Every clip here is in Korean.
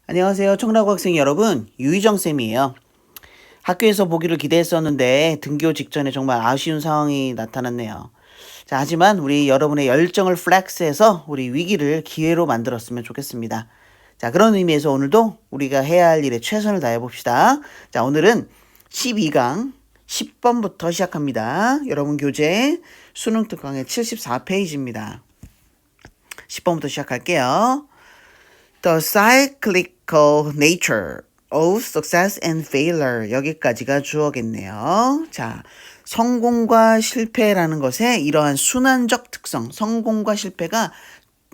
안녕하세요. 청라고 학생 여러분. 유희정 쌤이에요. 학교에서 보기를 기대했었는데 등교 직전에 정말 아쉬운 상황이 나타났네요. 자, 하지만 우리 여러분의 열정을 플렉스해서 우리 위기를 기회로 만들었으면 좋겠습니다. 자, 그런 의미에서 오늘도 우리가 해야 할 일에 최선을 다해 봅시다. 자, 오늘은 12강 10번부터 시작합니다. 여러분 교재 수능 특강의 74페이지입니다. 10번부터 시작할게요. The cyclical nature of success and failure. 여기까지가 주어겠네요. 자, 성공과 실패라는 것의 이러한 순환적 특성. 성공과 실패가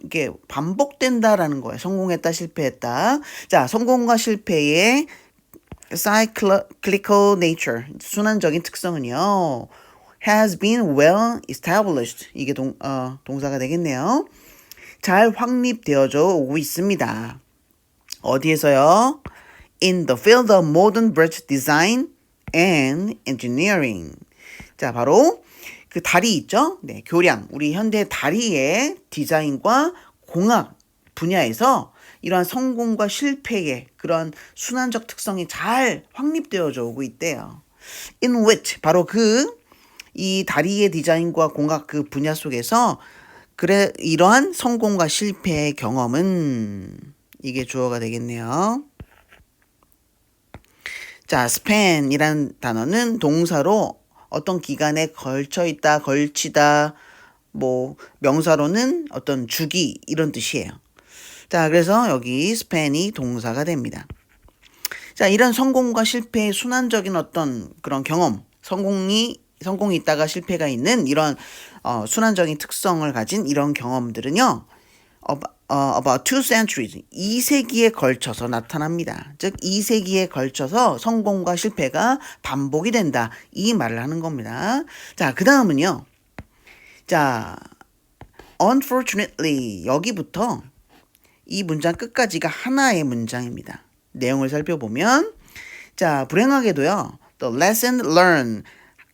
이게 반복된다라는 거예요. 성공했다, 실패했다. 자, 성공과 실패의 cyclical nature. 순환적인 특성은요. has been well established. 이게 동사가 되겠네요. 잘 확립되어져 오고 있습니다. 어디에서요? In the field of modern bridge design and engineering. 자, 바로 그 다리 있죠? 네, 교량. 우리 현대 다리의 디자인과 공학 분야에서 이러한 성공과 실패의 그런 순환적 특성이 잘 확립되어져 오고 있대요. In which, 바로 이 다리의 디자인과 공학 그 분야 속에서 이러한 성공과 실패의 경험은 이게 주어가 되겠네요. 자, span이란 단어는 동사로 어떤 기간에 걸쳐 있다, 걸치다, 명사로는 어떤 주기 이런 뜻이에요. 자, 그래서 여기 span이 동사가 됩니다. 자, 이런 성공과 실패의 순환적인 어떤 그런 경험, 성공이 있다가 실패가 있는 이런 순환적인 특성을 가진 이런 경험들은요. About 2 centuries, 2세기에 걸쳐서 나타납니다. 즉 2세기에 걸쳐서 성공과 실패가 반복이 된다. 이 말을 하는 겁니다. 자, 그 다음은요. 자, unfortunately 여기부터 이 문장 끝까지가 하나의 문장입니다. 내용을 살펴보면 자, 불행하게도요. The lesson learned,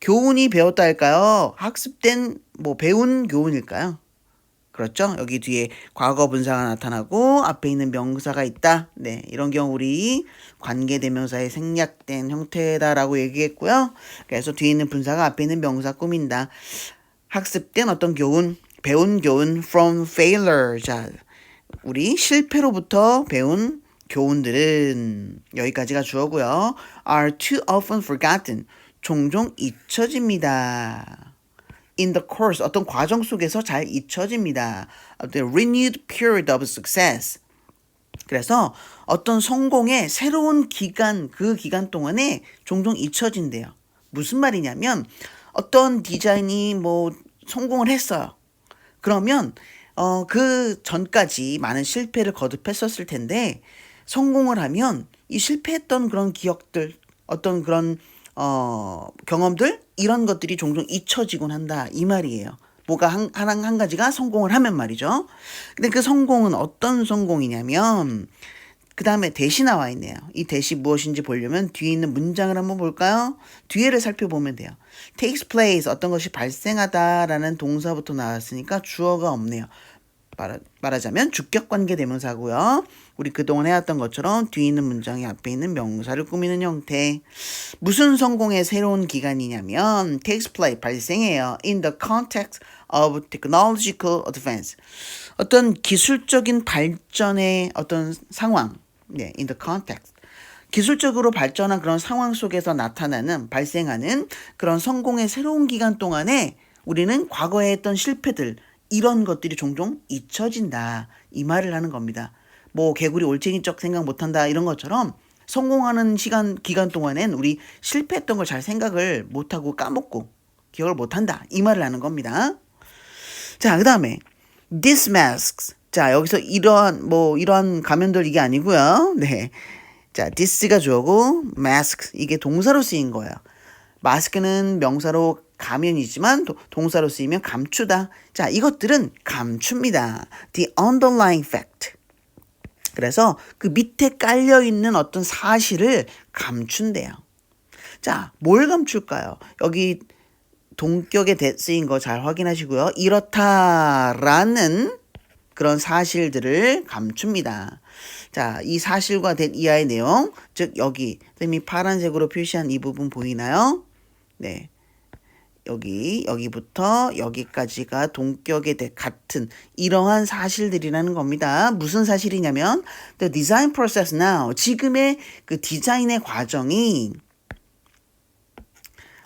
교훈이 배웠다 할까요? 학습된 배운 교훈일까요? 그렇죠? 여기 뒤에 과거 분사가 나타나고 앞에 있는 명사가 있다. 네, 이런 경우 우리 관계대명사의 생략된 형태다라고 얘기했고요. 그래서 뒤에 있는 분사가 앞에 있는 명사 꾸민다. 학습된 어떤 교훈, 배운 교훈 from failure. 자, 우리 실패로부터 배운 교훈들은 여기까지가 주어고요. are too often forgotten. 종종 잊혀집니다. In the course, 어떤 과정 속에서 잘 잊혀집니다. The renewed period of success. 그래서 어떤 성공의 새로운 기간, 그 기간 동안에 종종 잊혀진대요. 무슨 말이냐면 어떤 디자인이 성공을 했어요. 그러면 그 전까지 많은 실패를 거듭했었을 텐데 성공을 하면 이 실패했던 그런 기억들, 어떤 그런 경험들 이런 것들이 종종 잊혀지곤 한다 이 말이에요. 뭐가 한 가지가 성공을 하면 말이죠. 근데 그 성공은 어떤 성공이냐면 그 다음에 대시 나와 있네요. 이 대시 무엇인지 보려면 뒤에 있는 문장을 한번 볼까요? 뒤에를 살펴보면 돼요. takes place, 어떤 것이 발생하다라는 동사부터 나왔으니까 주어가 없네요. 말하자면 주격관계 대명사고요. 우리 그동안 해왔던 것처럼 뒤에 있는 문장이 앞에 있는 명사를 꾸미는 형태. 무슨 성공의 새로운 기간이냐면 takes place, 발생해요. In the context of technological advance. 어떤 기술적인 발전의 어떤 상황. 네, in the context. 기술적으로 발전한 그런 상황 속에서 나타나는, 발생하는 그런 성공의 새로운 기간 동안에 우리는 과거에 했던 실패들, 이런 것들이 종종 잊혀진다. 이 말을 하는 겁니다. 개구리 올챙이적 생각 못한다 이런 것처럼 성공하는 기간 동안엔 우리 실패했던 걸 잘 생각을 못하고 까먹고 기억을 못한다. 이 말을 하는 겁니다. 자, 그 다음에 this masks. 자, 여기서 이러한 가면들 이게 아니고요. 네. 자, this가 주어고 mask 이게 동사로 쓰인 거예요. 마스크는 명사로 가면이지만 동사로 쓰이면 감추다. 자, 이것들은 감춥니다. The underlying fact. 그래서 그 밑에 깔려있는 어떤 사실을 감춘대요. 자, 뭘 감출까요? 여기 동격에 쓰인 거 잘 확인하시고요. 이렇다라는 그런 사실들을 감춥니다. 자, 이 사실과 that 이하의 내용, 즉 여기 선생님이 파란색으로 표시한 이 부분 보이나요? 네. 여기부터 여기까지가 동격에 같은 이러한 사실들이라는 겁니다. 무슨 사실이냐면 the design process now, 지금의 그 디자인의 과정이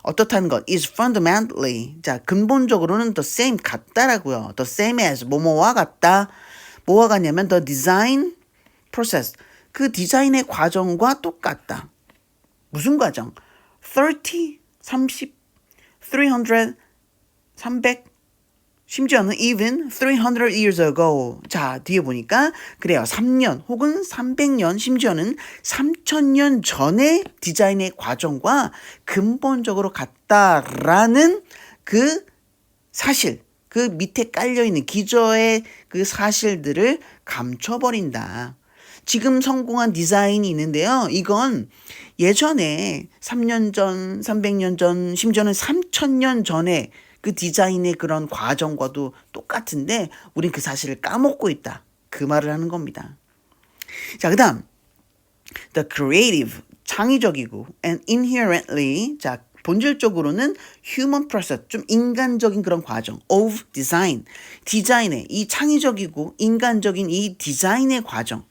어떻다는 것 is fundamentally, 자 근본적으로는 the same, 같다라고요. the same as 뭐뭐와 같다. 뭐와 같냐면 the design process, 그 디자인의 과정과 똑같다. 무슨 과정? 30, 30, 300, 300, 심지어는 even 300 years ago. 자, 뒤에 보니까 그래요. 3년 혹은 300년, 심지어는 3000년 전의 디자인의 과정과 근본적으로 같다라는 그 사실, 그 밑에 깔려있는 기저의 그 사실들을 감춰버린다. 지금 성공한 디자인이 있는데요. 이건 예전에 3년 전, 300년 전, 심지어는 3000년 전에 그 디자인의 그런 과정과도 똑같은데 우린 그 사실을 까먹고 있다. 그 말을 하는 겁니다. 자, 그 다음 the creative, 창의적이고 and inherently, 자 본질적으로는 human process, 좀 인간적인 그런 과정 of design, 디자인의 이 창의적이고 인간적인 이 디자인의 과정.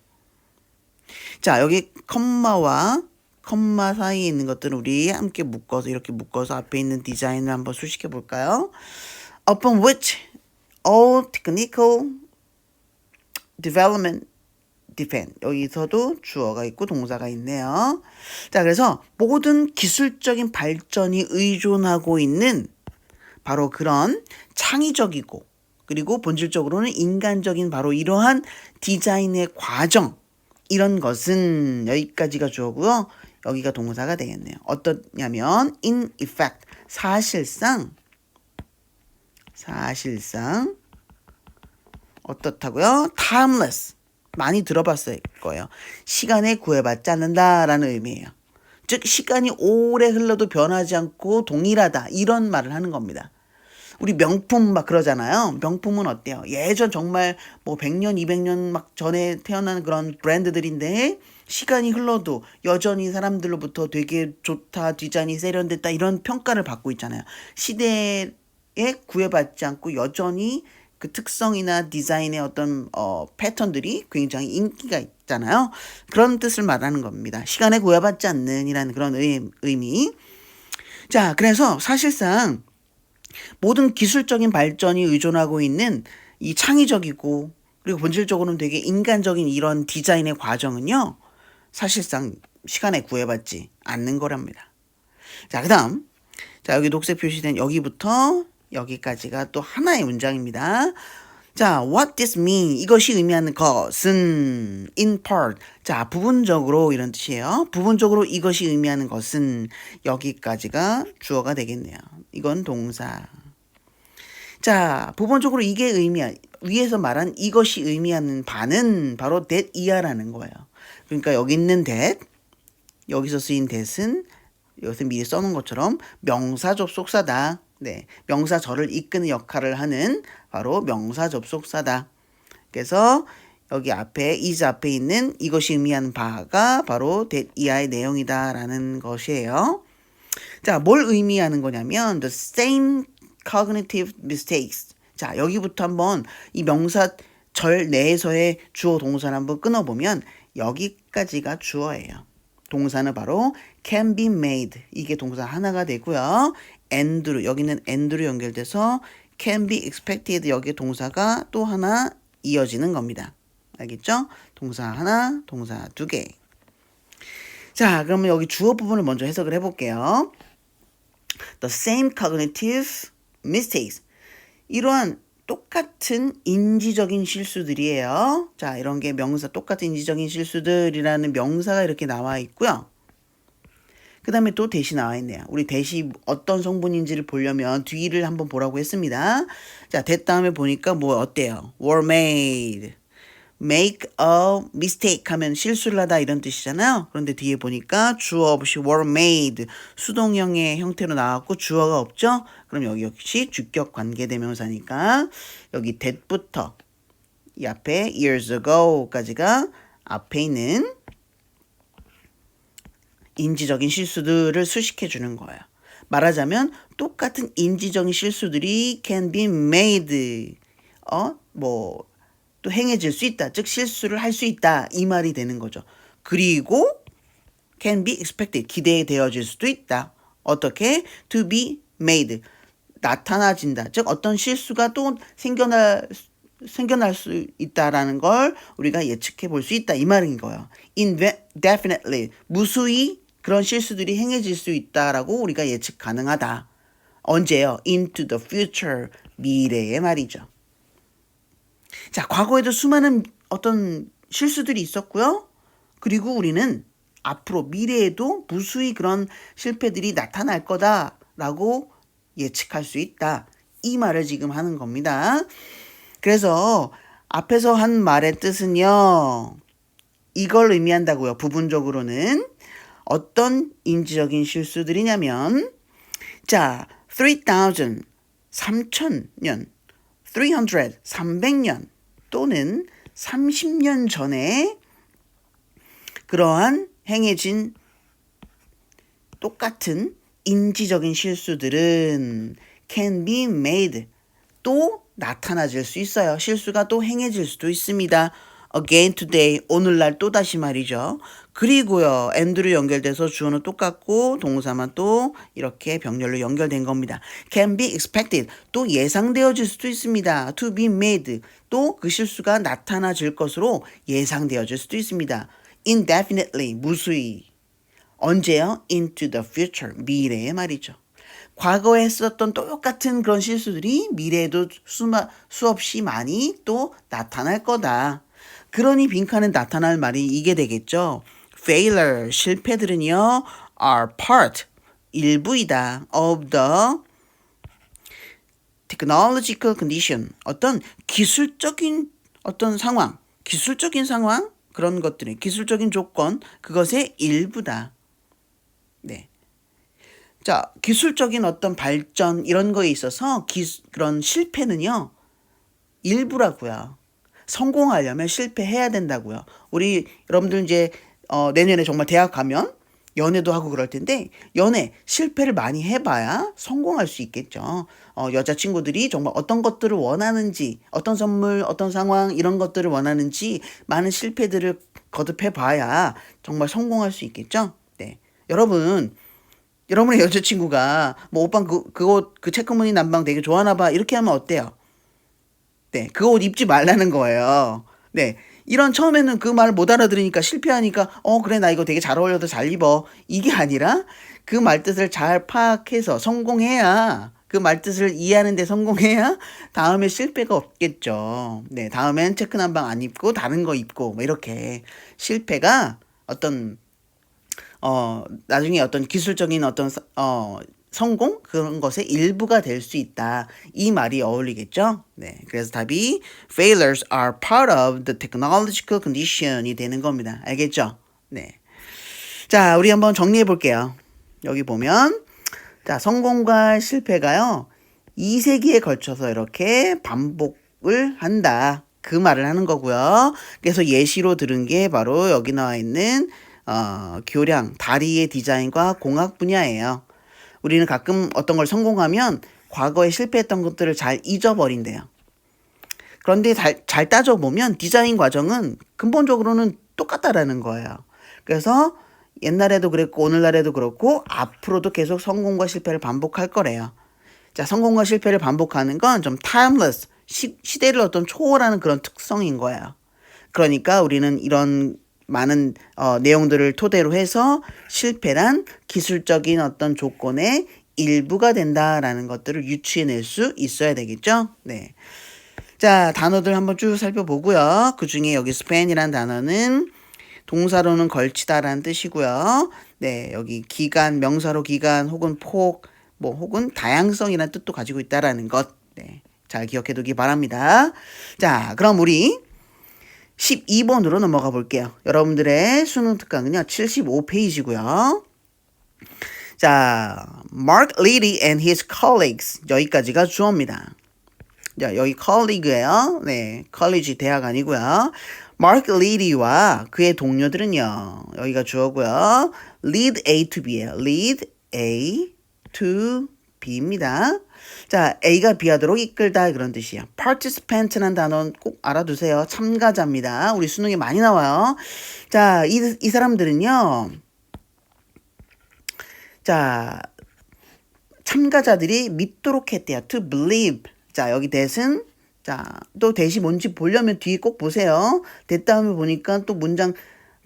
자, 여기 컴마 사이에 있는 것들을 우리 함께 묶어서 이렇게 묶어서 앞에 있는 디자인을 한번 수식해 볼까요? Upon which all technical development depend. 여기서도 주어가 있고 동사가 있네요. 자, 그래서 모든 기술적인 발전이 의존하고 있는 바로 그런 창의적이고 그리고 본질적으로는 인간적인 바로 이러한 디자인의 과정, 이런 것은 여기까지가 주어고요. 여기가 동사가 되겠네요. 어떠냐면 in effect, 사실상 어떻다고요? timeless, 많이 들어봤을 거예요. 시간에 구애받지 않는다라는 의미예요. 즉 시간이 오래 흘러도 변하지 않고 동일하다, 이런 말을 하는 겁니다. 우리 명품 막 그러잖아요. 명품은 어때요? 예전 정말 뭐 100년, 200년 막 전에 태어난 그런 브랜드들인데 시간이 흘러도 여전히 사람들로부터 되게 좋다, 디자인이 세련됐다, 이런 평가를 받고 있잖아요. 시대에 구애받지 않고 여전히 그 특성이나 디자인의 어떤 패턴들이 굉장히 인기가 있잖아요. 그런 뜻을 말하는 겁니다. 시간에 구애받지 않는 이라는 그런 의미. 자, 그래서 사실상 모든 기술적인 발전이 의존하고 있는 이 창의적이고 그리고 본질적으로는 되게 인간적인 이런 디자인의 과정은요, 사실상 시간에 구애받지 않는 거랍니다. 자, 그 다음, 자, 여기 녹색 표시된 여기부터 여기까지가 또 하나의 문장입니다. 자, what this mean, 이것이 의미하는 것은 in part, 자 부분적으로 이런 뜻이에요. 부분적으로 이것이 의미하는 것은, 여기까지가 주어가 되겠네요. 이건 동사. 자, 부분적으로 이게 위에서 말한 이것이 의미하는 바는 바로 that 이하라는 거예요. 그러니까 여기 있는 that, 여기서 쓰인 that은 여기서 미리 써놓은 것처럼 명사 접속사다. 네, 명사절을 이끄는 역할을 하는 바로 명사 접속사다. 그래서 여기 앞에 is 앞에 있는 이것이 의미하는 바가 바로 that 이하의 내용이다라는 것이에요. 자, 뭘 의미하는 거냐면 the same cognitive mistakes. 자, 여기부터 한번 이 명사절 내에서의 주어 동사를 한번 끊어보면 여기까지가 주어예요. 동사는 바로 can be made, 이게 동사 하나가 되고요. and로, 여기는 and로 연결돼서 can be expected, 여기 동사가 또 하나 이어지는 겁니다. 알겠죠? 동사 하나, 동사 두 개. 자, 그러면 여기 주어 부분을 먼저 해석을 해볼게요. The same cognitive mistakes. 이러한 똑같은 인지적인 실수들이에요. 자, 이런 게 명사, 똑같은 인지적인 실수들이라는 명사가 이렇게 나와 있고요. 그 다음에 또 대시 나와 있네요. 우리 대시 어떤 성분인지를 보려면 뒤를 한번 보라고 했습니다. 자, that 다음에 보니까 뭐 어때요? were made, make a mistake 하면 실수를 하다 이런 뜻이잖아요. 그런데 뒤에 보니까 주어 없이 were made, 수동형의 형태로 나왔고 주어가 없죠? 그럼 여기 역시 주격 관계대명사니까 여기 that부터 이 앞에 years ago까지가 앞에 있는 인지적인 실수들을 수식해 주는 거예요. 말하자면 똑같은 인지적인 실수들이 can be made. 또 행해질 수 있다. 즉 실수를 할 수 있다. 이 말이 되는 거죠. 그리고 can be expected. 기대되어질 수도 있다. 어떻게? to be made. 나타나진다. 즉 어떤 실수가 또 생겨날 수 있다라는 걸 우리가 예측해 볼 수 있다. 이 말인 거예요. indefinitely. 무수히 그런 실수들이 행해질 수 있다라고 우리가 예측 가능하다. 언제요? into the future. 미래의 말이죠. 자, 과거에도 수많은 어떤 실수들이 있었고요. 그리고 우리는 앞으로 미래에도 무수히 그런 실패들이 나타날 거다라고 예측할 수 있다. 이 말을 지금 하는 겁니다. 그래서 앞에서 한 말의 뜻은요. 이걸 의미한다고요. 부분적으로는 어떤 인지적인 실수들이냐면 자, 3000, 3000년, 300년 또는 30년 전에 그러한 행해진 똑같은 인지적인 실수들은 can be made. 또 나타나질 수 있어요. 실수가 또 행해질 수도 있습니다. again today. 오늘날 또다시 말이죠. 그리고요. and로 연결돼서 주어는 똑같고 동사만 또 이렇게 병렬로 연결된 겁니다. can be expected. 또 예상되어질 수도 있습니다. to be made. 또 그 실수가 나타나질 것으로 예상되어질 수도 있습니다. indefinitely. 무수히. 언제요? into the future. 미래의 말이죠. 과거에 했었던 똑같은 그런 실수들이 미래에도 수없이 많이 또 나타날 거다. 그러니 빈칸에 나타날 말이 이게 되겠죠. failure, 실패들은요, are part, 일부이다. of the technological condition, 어떤 기술적인 어떤 상황, 그런 것들의 기술적인 조건, 그것의 일부다. 네. 자, 기술적인 어떤 발전 이런 거에 있어서 그런 실패는요. 일부라고요. 성공하려면 실패해야 된다고요. 우리 여러분들 이제 내년에 정말 대학 가면 연애도 하고 그럴 텐데 연애 실패를 많이 해봐야 성공할 수 있겠죠. 여자친구들이 정말 어떤 것들을 원하는지 어떤 선물 어떤 상황 이런 것들을 원하는지 많은 실패들을 거듭해봐야 정말 성공할 수 있겠죠. 네, 여러분의 여자친구가 뭐 오빠 그 옷 그 체크무늬 남방 되게 좋아하나 봐 이렇게 하면 어때요? 네, 그 옷 입지 말라는 거예요. 네, 이런 처음에는 그 말을 못 알아들으니까 실패하니까 그래 나 이거 되게 잘 어울려서 잘 입어 이게 아니라 그 말뜻을 잘 파악해서 성공해야 그 말뜻을 이해하는 데 성공해야 다음에 실패가 없겠죠. 네, 다음엔 체크 남방 안 입고 다른 거 입고 뭐 이렇게 실패가 어떤 나중에 어떤 기술적인 어떤 성공 그런 것의 일부가 될 수 있다. 이 말이 어울리겠죠? 네. 그래서 답이 failures are part of the technological condition이 되는 겁니다. 알겠죠? 네. 자, 우리 한번 정리해 볼게요. 여기 보면 자, 성공과 실패가요. 2세기에 걸쳐서 이렇게 반복을 한다. 그 말을 하는 거고요. 그래서 예시로 들은 게 바로 여기 나와 있는 교량, 다리의 디자인과 공학 분야예요. 우리는 가끔 어떤 걸 성공하면 과거에 실패했던 것들을 잘 잊어버린대요. 그런데 잘 따져보면 디자인 과정은 근본적으로는 똑같다라는 거예요. 그래서 옛날에도 그랬고 오늘날에도 그렇고 앞으로도 계속 성공과 실패를 반복할 거래요. 자, 성공과 실패를 반복하는 건 좀 timeless, 시대를 어떤 초월하는 그런 특성인 거예요. 그러니까 우리는 이런 많은 내용들을 토대로 해서 실패란 기술적인 어떤 조건의 일부가 된다라는 것들을 유추해낼 수 있어야 되겠죠. 네. 자, 단어들 한번 쭉 살펴보고요. 그 중에 여기 span이라는 단어는 동사로는 걸치다라는 뜻이고요. 네, 여기 기간, 명사로 기간 혹은 폭, 혹은 다양성이라는 뜻도 가지고 있다라는 것. 네, 잘 기억해 두기 바랍니다. 자, 그럼 우리 12번으로 넘어가 볼게요. 여러분들의 수능 특강은요. 75페이지고요. 자, Mark Liddy and his colleagues 여기까지가 주어입니다. 자, 여기 colleagu예요. 네, 컬리지 대학 아니고요. Mark Leady와 그의 동료들은요. 여기가 주어고요. lead A to B예요. lead A to B입니다. 자, A가 B하도록 이끌다 그런 뜻이에요. participant라는 단어는 꼭 알아두세요. 참가자입니다. 우리 수능에 많이 나와요. 자, 이 사람들은요. 자, 참가자들이 믿도록 했대요. to believe. 자, 여기 that은 자, 또 that이 뭔지 보려면 뒤에 꼭 보세요. that 다음에 보니까 또 문장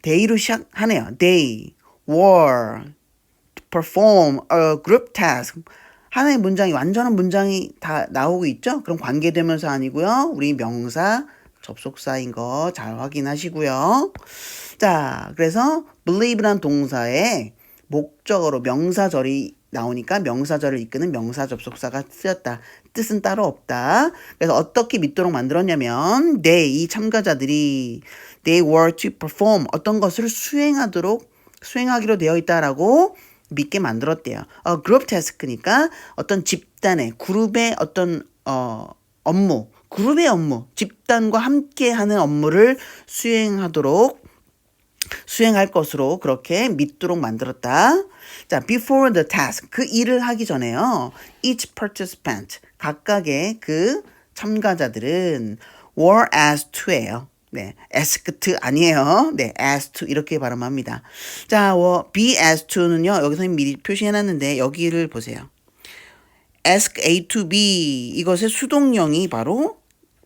they로 시작하네요. they were to perform a group task. 하나의 문장이 완전한 문장이 다 나오고 있죠? 그럼 관계대명사 아니고요. 우리 명사 접속사인 거 잘 확인하시고요. 자, 그래서 believe란 동사에 목적어로 명사절이 나오니까 명사절을 이끄는 명사 접속사가 쓰였다. 뜻은 따로 없다. 그래서 어떻게 믿도록 만들었냐면 이 참가자들이 they were to perform 어떤 것을 수행하기로 되어 있다라고 믿게 만들었대요. 그룹 태스크니까 어떤 집단의 그룹의 어떤 업무, 그룹의 업무, 집단과 함께하는 업무를 수행할 것으로 그렇게 믿도록 만들었다. 자, before the task 그 일을 하기 전에요. Each participant 각각의 그 참가자들은 were asked to예요. 네, asked 아니에요. 네, asked to 이렇게 발음합니다. 자, be asked to는요. 여기서 미리 표시해놨는데 여기를 보세요. ask A to B 이것의 수동형이 바로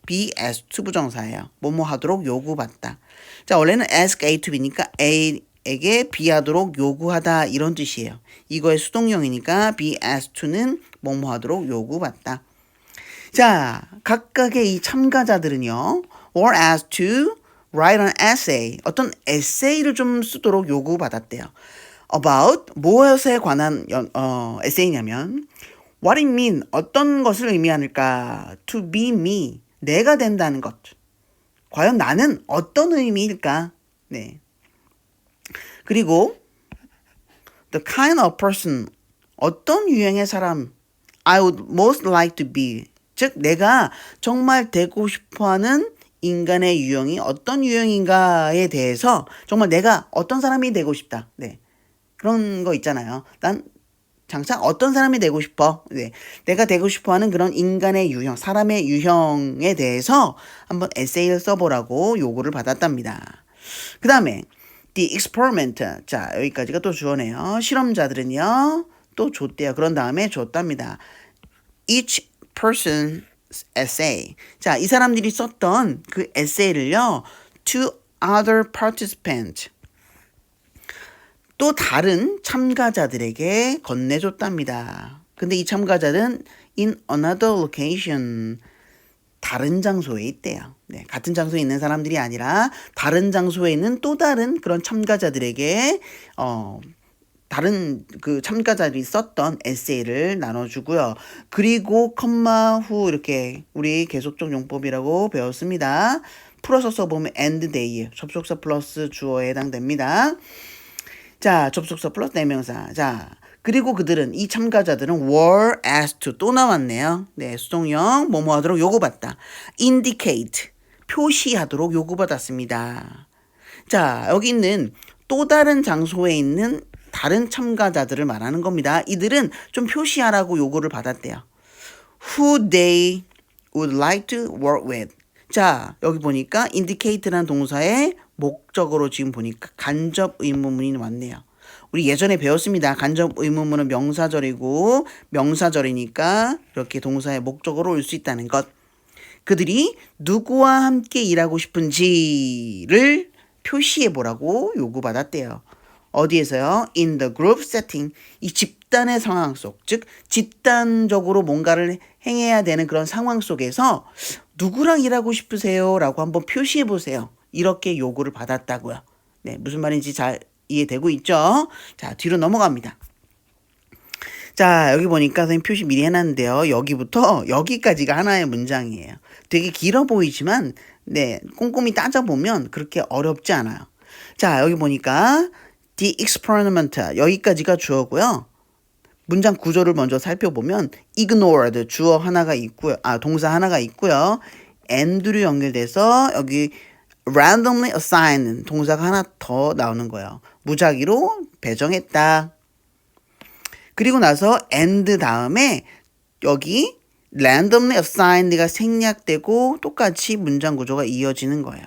be asked to 부정사예요. 뭐뭐 하도록 요구받다. 자, 원래는 ask A to B니까 A에게 B 하도록 요구하다 이런 뜻이에요. 이거의 수동형이니까 be asked to는 뭐뭐 하도록 요구받다. 자, 각각의 이 참가자들은요. were asked to write an essay. 어떤 에세이를 좀 쓰도록 요구받았대요. about 무엇에 관한 에세이냐면 what it mean 어떤 것을 의미하는가 to be me 내가 된다는 것. 과연 나는 어떤 의미일까? 네. 그리고 the kind of person 어떤 유형의 사람 I would most like to be 즉 내가 정말 되고 싶어하는 인간의 유형이 어떤 유형인가에 대해서 정말 내가 어떤 사람이 되고 싶다. 네. 그런 거 있잖아요. 난 장차 어떤 사람이 되고 싶어. 네. 내가 되고 싶어하는 그런 인간의 유형, 사람의 유형에 대해서 한번 에세이를 써보라고 요구를 받았답니다. 그 다음에 the experiment. 자, 여기까지가 또 주어네요. 실험자들은요. 또 줬대요. 그런 다음에 줬답니다. Each person's essay. 자, 이 사람들이 썼던 그 에세이를요. to other participants. 또 다른 참가자들에게 건네줬답니다. 근데 이 참가자는 in another location. 다른 장소에 있대요. 네, 같은 장소에 있는 사람들이 아니라 다른 장소에 있는 또 다른 그런 참가자들에게 다른 그 참가자들이 썼던 에세이를 나눠주고요. 그리고 컴마 후 이렇게 우리 계속적 용법이라고 배웠습니다. 풀어서 써보면 and they 접속사 플러스 주어에 해당됩니다. 자, 접속사 플러스 대명사. 자, 그리고 그들은 이 참가자들은 were asked to 또 나왔네요. 네, 수동형 뭐뭐 하도록 요구받다. indicate 표시하도록 요구받았습니다. 자, 여기 있는 또 다른 장소에 있는 다른 참가자들을 말하는 겁니다. 이들은 좀 표시하라고 요구를 받았대요. Who they would like to work with. 자, 여기 보니까 indicate라는 동사의 목적으로 지금 보니까 간접 의문문이 왔네요. 우리 예전에 배웠습니다. 간접 의문문은 명사절이고 명사절이니까 이렇게 동사의 목적으로 올 수 있다는 것. 그들이 누구와 함께 일하고 싶은지를 표시해 보라고 요구받았대요. 어디에서요? In the group setting. 이 집단의 상황 속, 즉 집단적으로 뭔가를 행해야 되는 그런 상황 속에서 누구랑 일하고 싶으세요? 라고 한번 표시해 보세요. 이렇게 요구를 받았다고요. 네, 무슨 말인지 잘 이해되고 있죠? 자, 뒤로 넘어갑니다. 자, 여기 보니까 선생님 표시 미리 해놨는데요. 여기부터 여기까지가 하나의 문장이에요. 되게 길어 보이지만 네, 꼼꼼히 따져보면 그렇게 어렵지 않아요. 자, 여기 보니까 the experiment 여기까지가 주어고요. 문장 구조를 먼저 살펴보면 ignored 주어 하나가 있고요. 동사 하나가 있고요. and로 연결돼서 여기 randomly assigned 동사가 하나 더 나오는 거예요. 무작위로 배정했다. 그리고 나서 and 다음에 여기 randomly assigned가 생략되고 똑같이 문장 구조가 이어지는 거예요.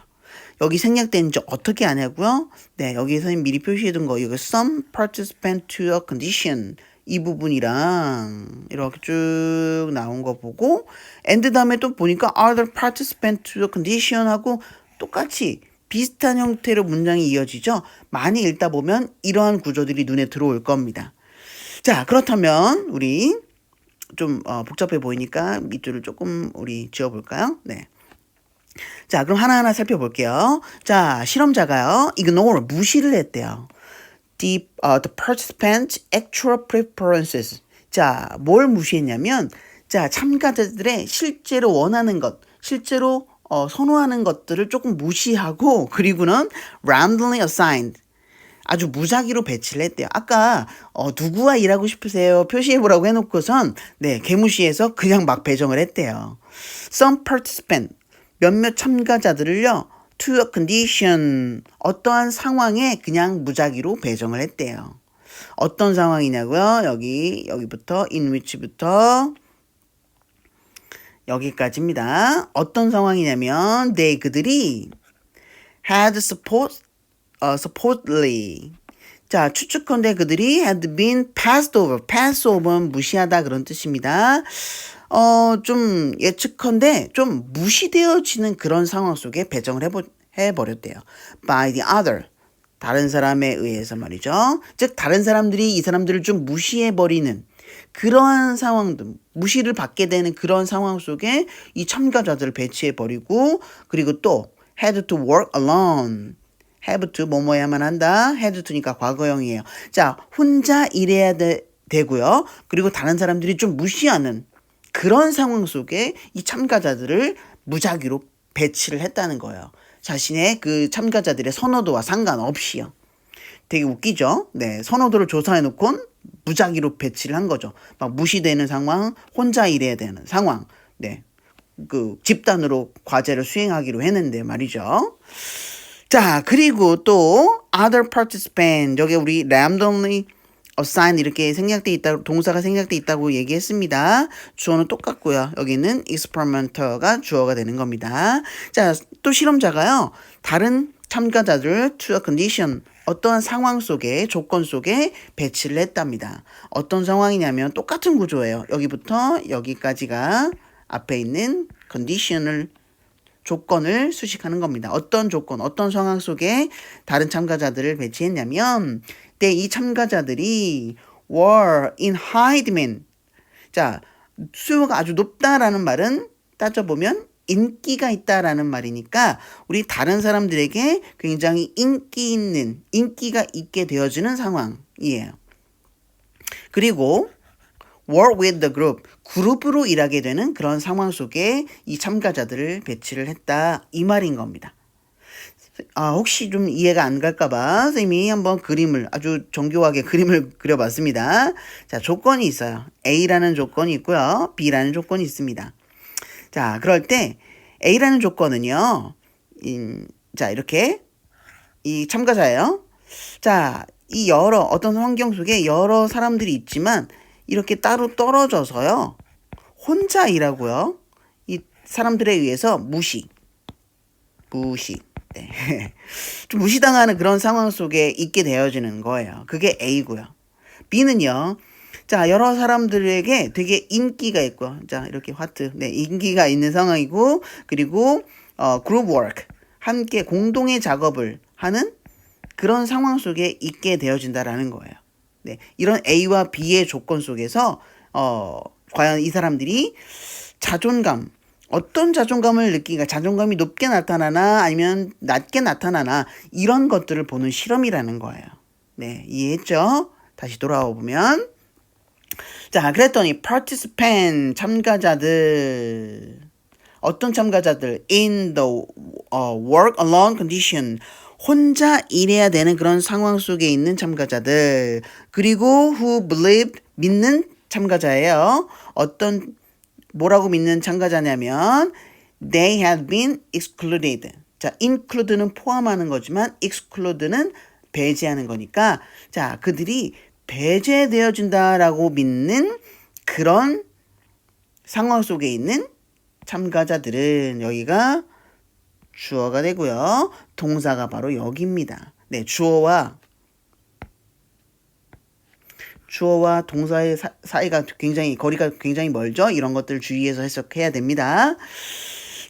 여기 생략된지 어떻게 아냐고요? 네, 여기 선생님 미리 표시해둔 거 이거 some participant to a condition 이 부분이랑 이렇게 쭉 나온 거 보고 and 다음에 또 보니까 other participant to a condition 하고 똑같이 비슷한 형태로 문장이 이어지죠. 많이 읽다 보면 이러한 구조들이 눈에 들어올 겁니다. 자, 그렇다면 우리 좀 복잡해 보이니까 밑줄을 조금 우리 지어볼까요? 네. 자, 그럼 하나하나 살펴볼게요. 자, 실험자가요. ignore, 무시를 했대요. The participants' actual preferences. 자, 뭘 무시했냐면, 자, 참가자들의 실제로 원하는 것, 실제로 선호하는 것들을 조금 무시하고, 그리고는 randomly assigned. 아주 무작위로 배치를 했대요. 아까 누구와 일하고 싶으세요? 표시해보라고 해놓고선 네, 개무시해서 그냥 막 배정을 했대요. Some participant, 몇몇 참가자들을요. To a condition, 어떠한 상황에 그냥 무작위로 배정을 했대요. 어떤 상황이냐고요? 여기부터 in which부터 여기까지입니다. 어떤 상황이냐면 그들이 had supposedly 자, 추측컨대 그들이 had been passed over. pass over는 무시하다 그런 뜻입니다. 좀 예측컨대 좀 무시되어지는 그런 상황 속에 배정을 해버렸대요. by the other. 다른 사람에 의해서 말이죠. 즉 다른 사람들이 이 사람들을 좀 무시해버리는 그러한 상황들, 무시를 받게 되는 그런 상황 속에 이 참가자들을 배치해버리고 그리고 또 had to work alone. have to 뭐뭐 해야만 한다. had to니까 과거형이에요. 자, 혼자 일해야 되고요. 그리고 다른 사람들이 좀 무시하는 그런 상황 속에 이 참가자들을 무작위로 배치를 했다는 거예요. 자신의 그 참가자들의 선호도와 상관없이요. 되게 웃기죠? 네, 선호도를 조사해놓고 무작위로 배치를 한 거죠. 막 무시되는 상황, 혼자 일해야 되는 상황. 네, 그 집단으로 과제를 수행하기로 했는데 말이죠. 자, 그리고 또 other participant 여기 우리 randomly assign 이렇게 생략돼 있다 동사가 생략돼 있다고 얘기했습니다. 주어는 똑같고요. 여기는 experimental가 주어가 되는 겁니다. 자, 또 실험자가요. 다른 참가자들 to a condition 어떠한 상황 속에 조건 속에 배치를 했답니다. 어떤 상황이냐면 똑같은 구조예요. 여기부터 여기까지가 앞에 있는 condition을 조건을 수식하는 겁니다. 어떤 조건, 어떤 상황 속에 다른 참가자들을 배치했냐면 이 참가자들이 were in high demand. 자, 수요가 아주 높다라는 말은 따져보면 인기가 있다라는 말이니까 우리 다른 사람들에게 굉장히 인기가 있게 되어지는 상황이에요. 그리고 work with the group, 그룹으로 일하게 되는 그런 상황 속에 이 참가자들을 배치를 했다 이 말인 겁니다. 혹시 좀 이해가 안 갈까봐 선생님이 한번 그림을 아주 정교하게 그림을 그려봤습니다. 자, 조건이 있어요. A라는 조건이 있고요. B라는 조건이 있습니다. 자, 그럴 때 A라는 조건은요. 자, 이렇게 이 참가자예요. 자, 이 어떤 환경 속에 여러 사람들이 있지만 이렇게 따로 떨어져서요. 혼자 일하고요. 이 사람들에 의해서 무시. 네. 좀 무시당하는 그런 상황 속에 있게 되어지는 거예요. 그게 A고요. B는요. 자, 여러 사람들에게 되게 인기가 있고, 자, 이렇게 하트. 네, 인기가 있는 상황이고, 그리고 그룹 워크. 함께 공동의 작업을 하는 그런 상황 속에 있게 되어진다라는 거예요. 네, 이런 A와 B의 조건 속에서 과연 이 사람들이 어떤 자존감을 느끼는가, 자존감이 높게 나타나나 아니면 낮게 나타나나 이런 것들을 보는 실험이라는 거예요. 네, 이해했죠? 다시 돌아와 보면 자, 그랬더니 participant 참가자들 어떤 참가자들 in the work alone condition 혼자 일해야 되는 그런 상황 속에 있는 참가자들 그리고 who believed 믿는 참가자예요. 뭐라고 믿는 참가자냐면 they had been excluded. 자, include는 포함하는 거지만 exclude는 배제하는 거니까 자, 그들이 배제되어진다라고 믿는 그런 상황 속에 있는 참가자들은 여기가 주어가 되고요. 동사가 바로 여기입니다. 네, 주어와 동사의 사이가 거리가 굉장히 멀죠? 이런 것들 주의해서 해석해야 됩니다.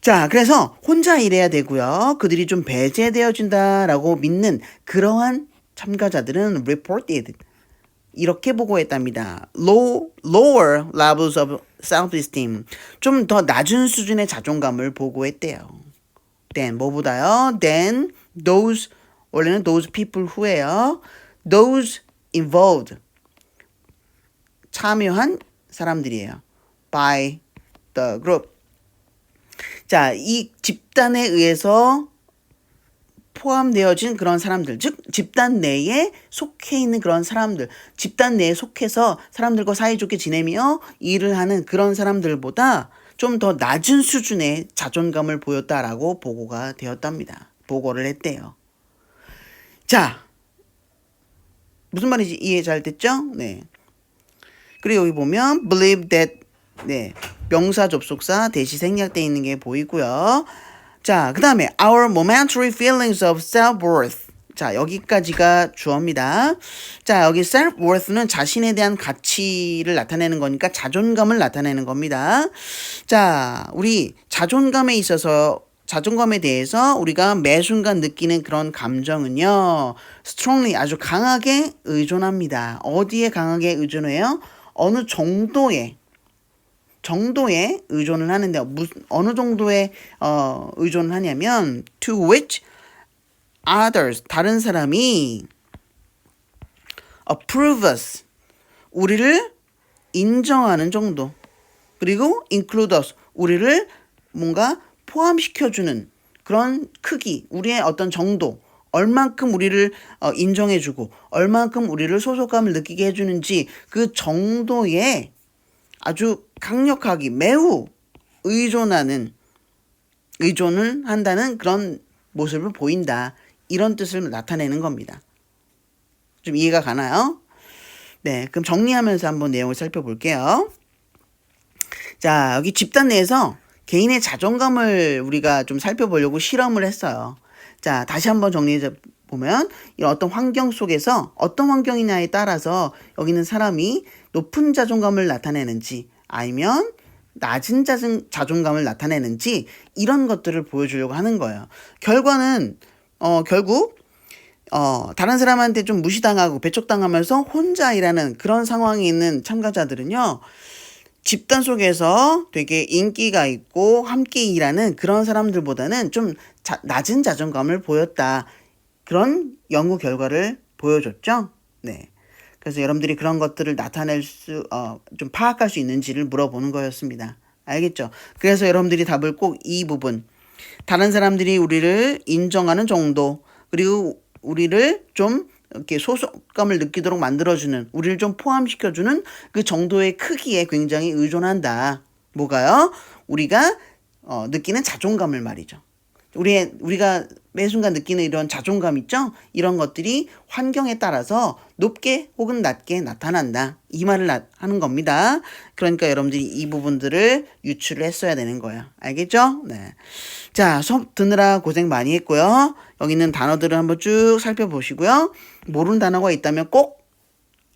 자, 그래서 혼자 일해야 되고요. 그들이 좀 배제되어진다라고 믿는 그러한 참가자들은 reported. 이렇게 보고했답니다. Lower levels of self-esteem. 좀 더 낮은 수준의 자존감을 보고했대요. Then, 뭐보다요? Then, 원래는 those people who예요. Those involved. 참여한 사람들이에요. By the group. 자, 이 집단에 의해서 포함되어진 그런 사람들, 즉 집단 내에 속해 있는 그런 사람들, 집단 내에 속해서 사람들과 사이좋게 지내며 일을 하는 그런 사람들보다 좀 더 낮은 수준의 자존감을 보였다라고 보고가 되었답니다. 보고를 했대요. 자, 무슨 말인지 이해 잘 됐죠? 네. 그리고 여기 보면 believe that 네, 명사 접속사 대시 생략되어 있는 게 보이고요. 자, 그 다음에 our momentary feelings of self-worth. 자, 여기까지가 주어입니다. 자, 여기 self-worth는 자신에 대한 가치를 나타내는 거니까 자존감을 나타내는 겁니다. 자, 우리 자존감에 대해서 우리가 매 순간 느끼는 그런 감정은요, strongly 아주 강하게 의존합니다. 어디에 강하게 의존해요? 어느 정도의 의존을 하는데 어느 정도의 의존을 하냐면 to which others 다른 사람이 approve us 우리를 인정하는 정도 그리고 include us 우리를 뭔가 포함시켜주는 그런 크기 우리의 어떤 정도 얼만큼 우리를 인정해주고 얼만큼 우리를 소속감을 느끼게 해주는지 그 정도의 아주 강력하게 매우 의존을 한다는 그런 모습을 보인다. 이런 뜻을 나타내는 겁니다. 좀 이해가 가나요? 네, 그럼 정리하면서 한번 내용을 살펴볼게요. 자, 여기 집단 내에서 개인의 자존감을 우리가 좀 살펴보려고 실험을 했어요. 자, 다시 한번 정리해 보면 이런 어떤 환경 속에서 어떤 환경이냐에 따라서 여기 있는 사람이 높은 자존감을 나타내는지 아니면 낮은 자존감을 나타내는지 이런 것들을 보여주려고 하는 거예요. 결과는 결국 다른 사람한테 좀 무시당하고 배척당하면서 혼자 일하는 그런 상황에 있는 참가자들은요. 집단 속에서 되게 인기가 있고 함께 일하는 그런 사람들보다는 좀 낮은 자존감을 보였다. 그런 연구 결과를 보여줬죠. 네. 그래서 여러분들이 그런 것들을 나타낼 좀 파악할 수 있는지를 물어보는 거였습니다. 알겠죠? 그래서 여러분들이 답을 꼭 이 부분. 다른 사람들이 우리를 인정하는 정도, 그리고 우리를 좀 이렇게 소속감을 느끼도록 만들어주는, 우리를 좀 포함시켜주는 그 정도의 크기에 굉장히 의존한다. 뭐가요? 우리가 느끼는 자존감을 말이죠. 우리가 매 순간 느끼는 이런 자존감 있죠? 이런 것들이 환경에 따라서 높게 혹은 낮게 나타난다. 이 말을 하는 겁니다. 그러니까 여러분들이 이 부분들을 유추를 했어야 되는 거예요. 알겠죠? 네. 자, 수업 듣느라 고생 많이 했고요. 여기 있는 단어들을 한번 쭉 살펴보시고요. 모르는 단어가 있다면 꼭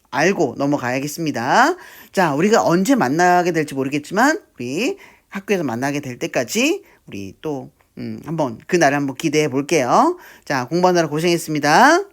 알고 넘어가야겠습니다. 자, 우리가 언제 만나게 될지 모르겠지만 우리 학교에서 만나게 될 때까지 우리 또 한번 그날을 한번 기대해 볼게요. 자, 공부하느라 고생했습니다.